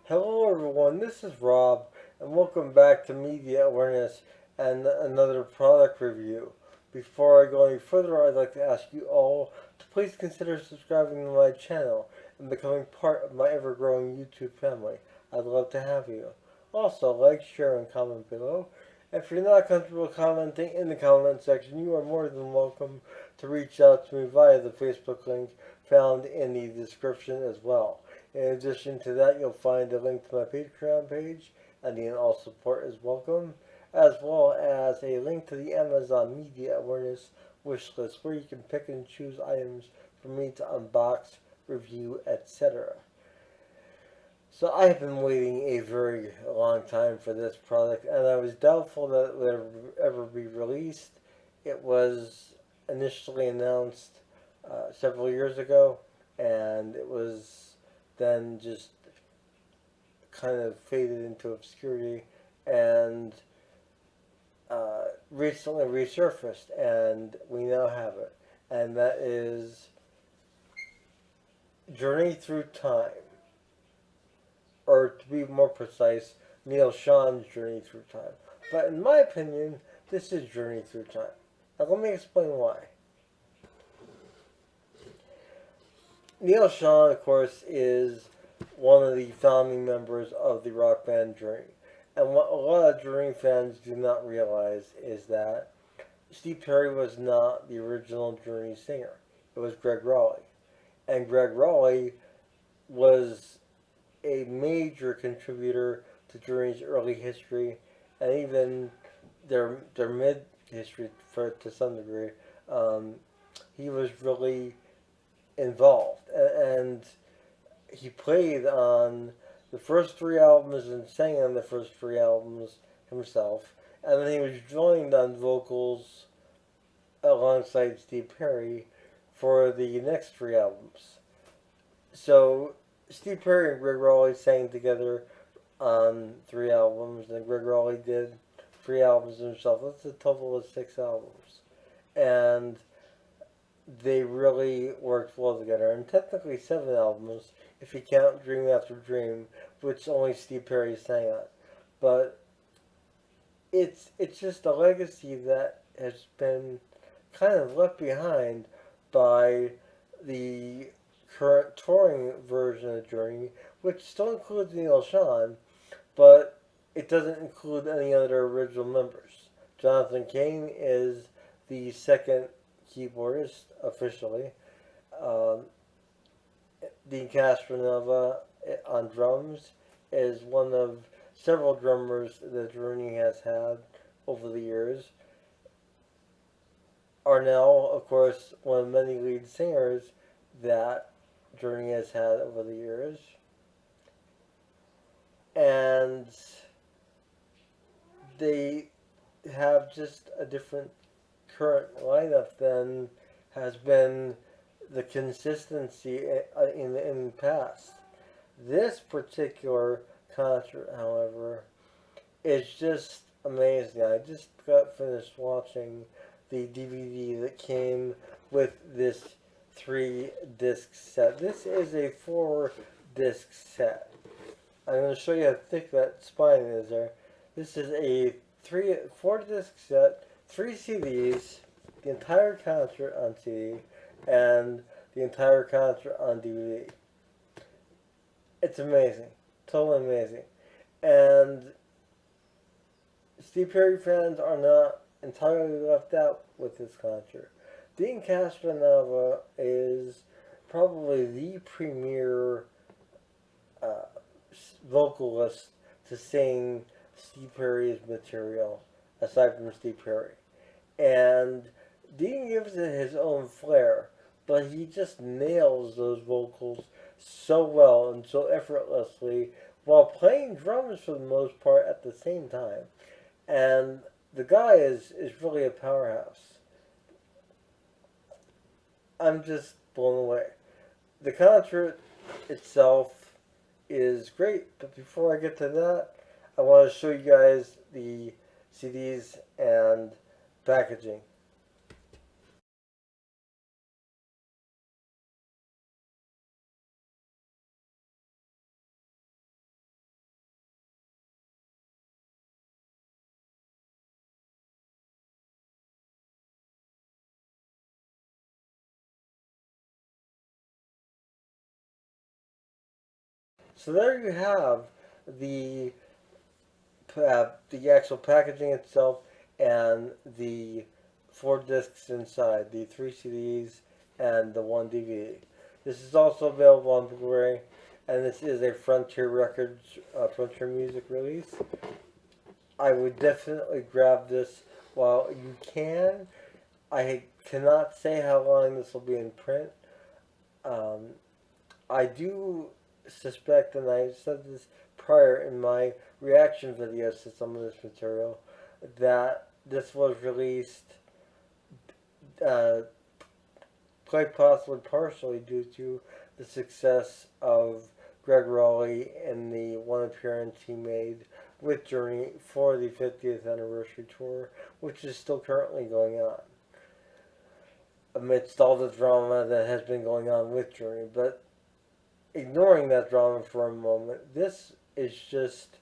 Hello everyone, this is Rob, and welcome back to Media Awareness and another product review. Before I go any further, I'd like to ask you all to please consider subscribing to my channel and becoming part of my ever-growing YouTube family. I'd love to have you. Also, like, share, and comment below. If you're not comfortable commenting in the comment section, you are more than welcome to reach out to me via the Facebook link found in the description as well. In addition to that, you'll find a link to my Patreon page, and all support is welcome, as well as a link to the Amazon Media Awareness wish list where you can pick and choose items for me to unbox, review, etc. So I have been waiting a very long time for this product, and I was doubtful that it would ever be released. It was initially announced several years ago, and it was then just kind of faded into obscurity and recently resurfaced, and we now have it. And that is Journey Through Time. Or to be more precise, Neal Schon's Journey Through Time. But in my opinion, this is Journey Through Time. Now let me explain why. Neal Schon, of course, is one of the founding members of the rock band Journey. And what a lot of Journey fans do not realize is that Steve Perry was not the original Journey singer. It was Gregg Rolie. And Gregg Rolie was a major contributor to Journey's early history and even their mid history to some degree. He was really involved, and he played on the first three albums and sang on the first three albums himself, and then he was joined on vocals alongside Steve Perry for the next three albums. So Steve Perry and Gregg Rolie sang together on three albums, and Gregg Rolie did three albums himself. That's a total of 6 albums, and they really worked well together. And technically 7 albums if you count Dream After Dream, which only Steve Perry sang on. But it's just a legacy that has been kind of left behind by the current touring version of Journey, which still includes Neal Schon, but it doesn't include any other original members. Jonathan Cain is the second keyboardist officially. Deen Castronovo on drums is one of several drummers that Journey has had over the years. Arnell, of course, one of many lead singers that Journey has had over the years. And they have just a different current lineup than has been the consistency in the past. This particular concert, however, is just amazing. I just got finished watching the DVD that came with this 3-disc set. This is a 4-disc set. I'm going to show you how thick that spine is there. This is a 4-disc set, 3 CDs, the entire concert on CD, and the entire concert on DVD. It's amazing. Totally amazing. And Steve Perry fans are not entirely left out with this concert. Deen Castronovo is probably the premier vocalist to sing Steve Perry's material, aside from Steve Perry. And Deen gives it his own flair, but he just nails those vocals so well and so effortlessly while playing drums for the most part at the same time. And the guy is really a powerhouse. I'm just blown away. The concert itself is great, but before I get to that, I want to show you guys the CDs and packaging. So there you have the the actual packaging itself and the 4 discs inside, the 3 CDs and the 1 DVD. This is also available on Blu-ray, and this is a Frontier Records, Frontier Music release. I would definitely grab this while you can. I cannot say how long this will be in print. Um, I do suspect, and I said this prior in my reaction videos to some of this material, that this was released uh, quite possibly partially due to the success of Gregg Rolie and the one appearance he made with Journey for the 50th anniversary tour, which is still currently going on, amidst all the drama that has been going on with Journey. But ignoring that drama for a moment, this is just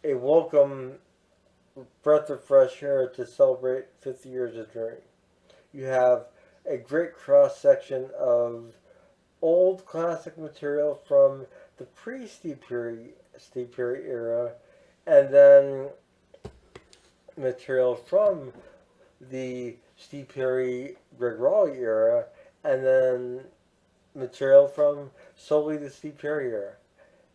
a welcome breath of fresh air to celebrate 50 years of Journey. You have a great cross section of old classic material from the pre-Steve Perry era, and then material from the Steve Perry Gregg Rolie era, and then material from solely the Steve Perry era.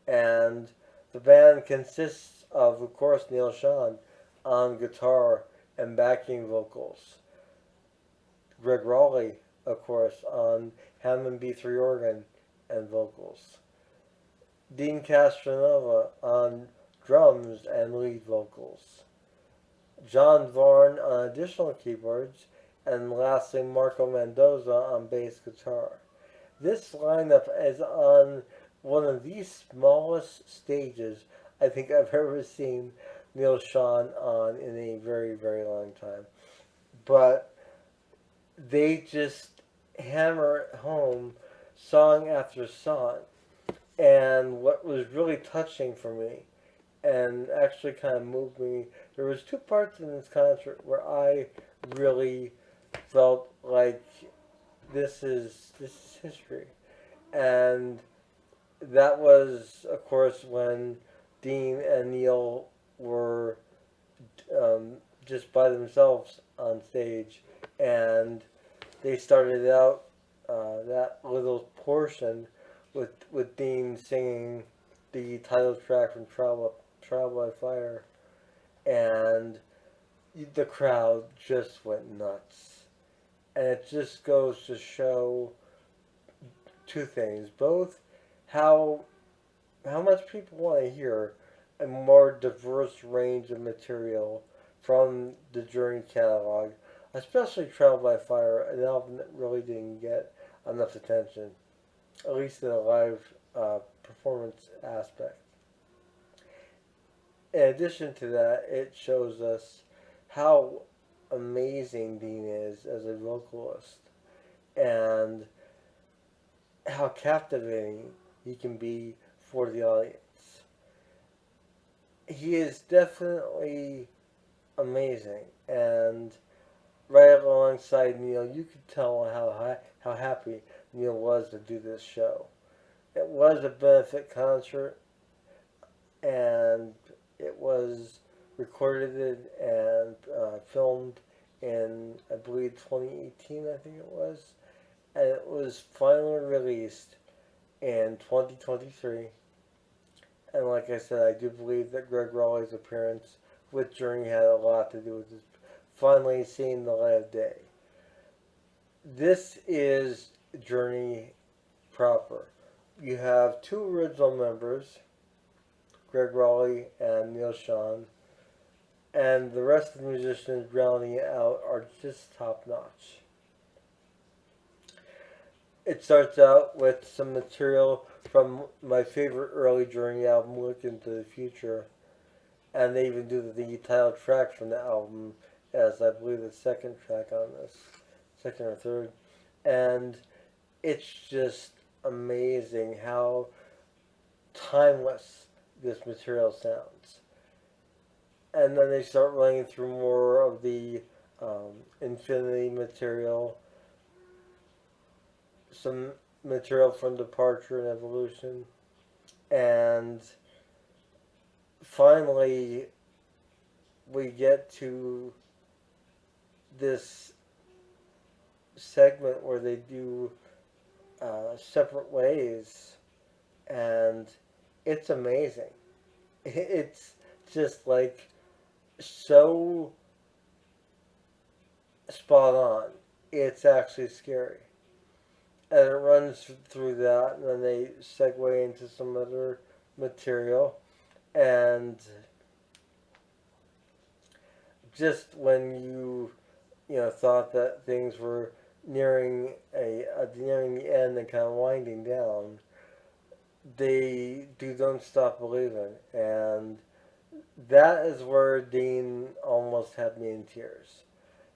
And the band consists of course, Neal Schon on guitar and backing vocals. Gregg Rolie, of course, on Hammond B3 organ and vocals. Deen Castronovo on drums and lead vocals. John Varn on additional keyboards, and lastly Marco Mendoza on bass guitar. This lineup is on one of the smallest stages I think I've ever seen Neal Schon on in a very, very long time. But they just hammer home song after song. And what was really touching for me and actually kind of moved me, there was 2 parts in this concert where I really felt like this is history. And that was, of course, when Deen and Neal were just by themselves on stage, and they started out that little portion with Deen singing the title track from Trial by Fire, and the crowd just went nuts. And it just goes to show 2 things: both how much people want to hear a more diverse range of material from the Journey catalog, especially Trial by Fire, an album that really didn't get enough attention, at least in a live performance aspect. In addition to that, it shows us how amazing Deen is as a vocalist, and how captivating he can be for the audience. He is definitely amazing, and right alongside Neal, you could tell how happy Neal was to do this show. It was a benefit concert, and it was recorded and filmed in, I believe, 2018, I think it was, and it was finally released in 2023. And like I said, I do believe that Gregg Rolie's appearance with Journey had a lot to do with this finally seeing the light of day. This is Journey proper. You have 2 original members, Gregg Rolie and Neal Schon, and the rest of the musicians rounding it out are just top notch. It starts out with some material from my favorite early Journey album, Look Into the Future, and they even do the title track from the album as, I believe, the 2nd track on this, 2nd or 3rd, and it's just amazing how timeless this material sounds. And then they start running through more of the Infinity material, some material from Departure and Evolution, And finally, we get to this segment where they do separate ways, and it's amazing. It's just like so spot on. It's actually scary. And it runs through that, and then they segue into some other material. And just when you thought that things were nearing the end and kind of winding down, they do Don't Stop Believing, and that is where Deen almost had me in tears.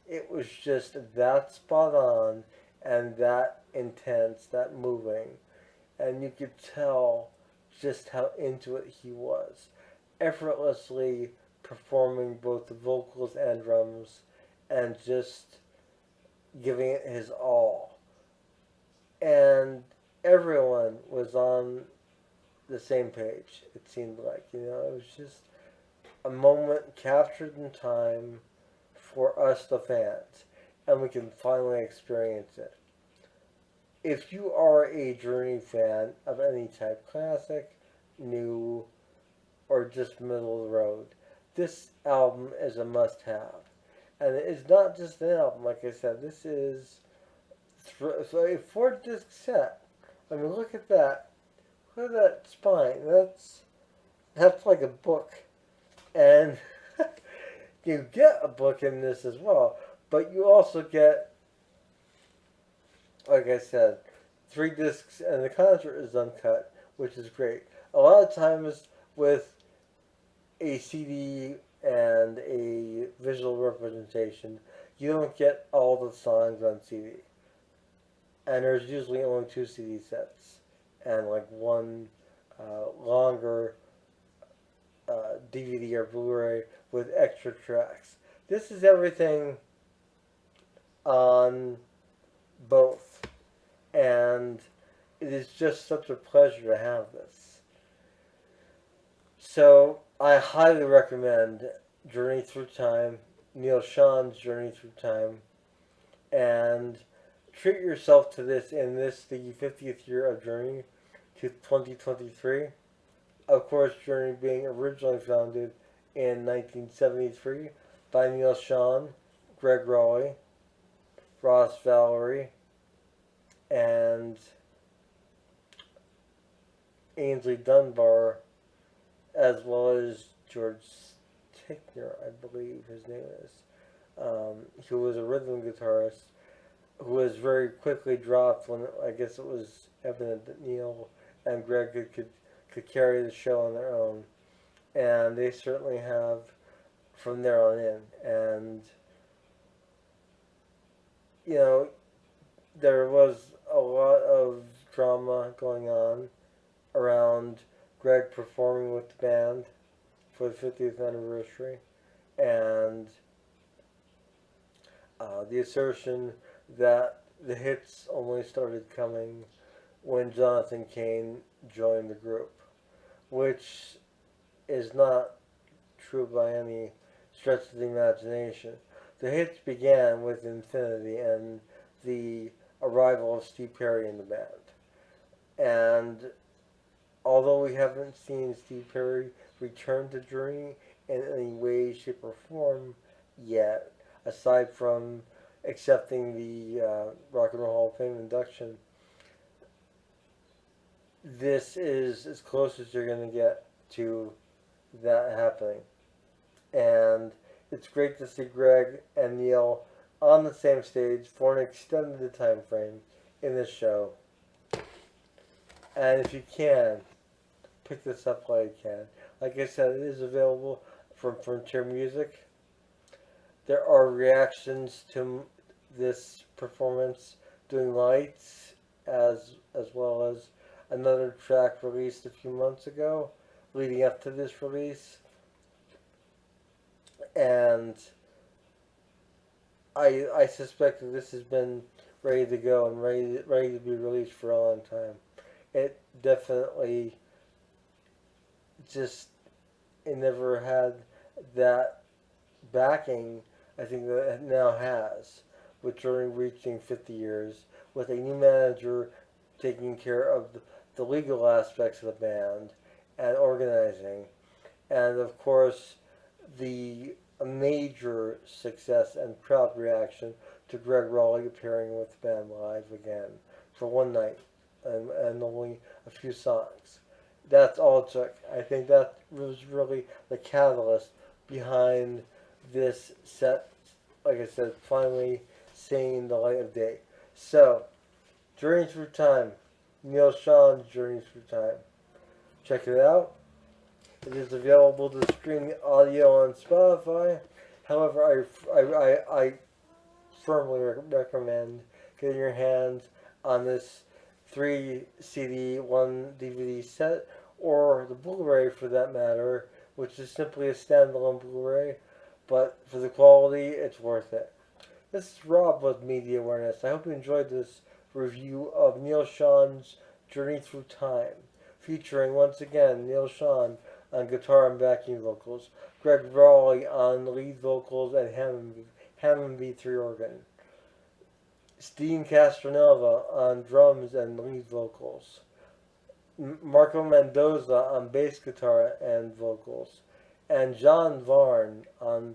It was just that spot on and that intense, that moving, and you could tell just how into it he was, effortlessly performing both the vocals and drums, and just giving it his all. And everyone was on the same page, it seemed like. It was just a moment captured in time for us, the fans, and we can finally experience it. If you are a Journey fan of any type, classic, new, or just middle of the road, this album is a must have. And it is not just an album, like I said, this is a 4-disc set. I mean, look at that. Look at that spine. That's like a book. And you get a book in this as well, but you also get, like I said, 3 discs, and the concert is uncut, which is great. A lot of times with a CD and a visual representation, you don't get all the songs on CD. And there's usually only 2 CD sets and like one longer DVD or Blu-ray with extra tracks. This is everything on both, and it is just such a pleasure to have this. So I highly recommend Journey Through Time, Neal Schon's Journey Through Time, and treat yourself to this in this, the 50th year of Journey to 2023. Of course, Journey being originally founded in 1973 by Neal Schon, Gregg Rolie, Ross Valory, and Ainsley Dunbar, as well as George Tickner, I believe his name is, who was a rhythm guitarist, who was very quickly dropped when I guess it was evident that Neal and Greg could carry the show on their own. And they certainly have from there on in. And, there was a lot of drama going on around Greg performing with the band for the 50th anniversary. And the assertion that the hits only started coming when Jonathan Cain joined the group, which is not true by any stretch of the imagination. The hits began with Infinity and the arrival of Steve Perry in the band. And although we haven't seen Steve Perry return to Journey in any way, shape, or form yet, aside from accepting the Rock and Roll Hall of Fame induction, this is as close as you're going to get to that happening. And it's great to see Greg and Neal on the same stage for an extended time frame in this show. And if you can, pick this up while you can. Like I said, it is available from Frontier Music. There are reactions to this performance doing lights as well as another track released a few months ago leading up to this release. And I suspect that this has been ready to go and ready to be released for a long time. It definitely just it never had that backing I think that it now has, with Journey reaching 50 years, with a new manager taking care of the legal aspects of the band and organizing, and of course the major success and crowd reaction to Gregg Rolie appearing with the band live again for one night and only a few songs. That's all it took. I think that was really the catalyst behind this set, like I said, finally seeing the light of day. So, Journey Through Time, Neal Schon's Journey Through Time. Check it out. It is available to stream the audio on Spotify. However, I firmly recommend getting your hands on this 3 CD, 1 DVD set, or the Blu-ray for that matter, which is simply a standalone Blu-ray, but for the quality, it's worth it. This is Rob with Media Awareness. I hope you enjoyed this review of Neal Schon's Journey Through Time, featuring once again Neal Schon on guitar and backing vocals, Gregg Rolie on lead vocals and Hammond B3 organ, Deen Castronovo on drums and lead vocals, Marco Mendoza on bass guitar and vocals, and John Varn on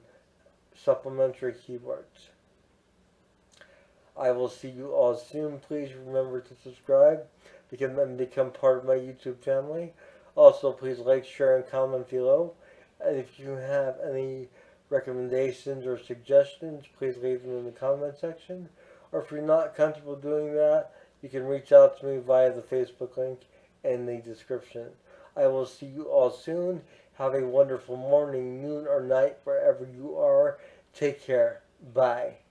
supplementary keyboards. I will see you all soon. Please remember to subscribe and become part of my YouTube family. Also, please like, share, and comment below. And if you have any recommendations or suggestions, please leave them in the comment section. Or if you're not comfortable doing that, you can reach out to me via the Facebook link in the description. I will see you all soon. Have a wonderful morning, noon, or night, wherever you are. Take care. Bye.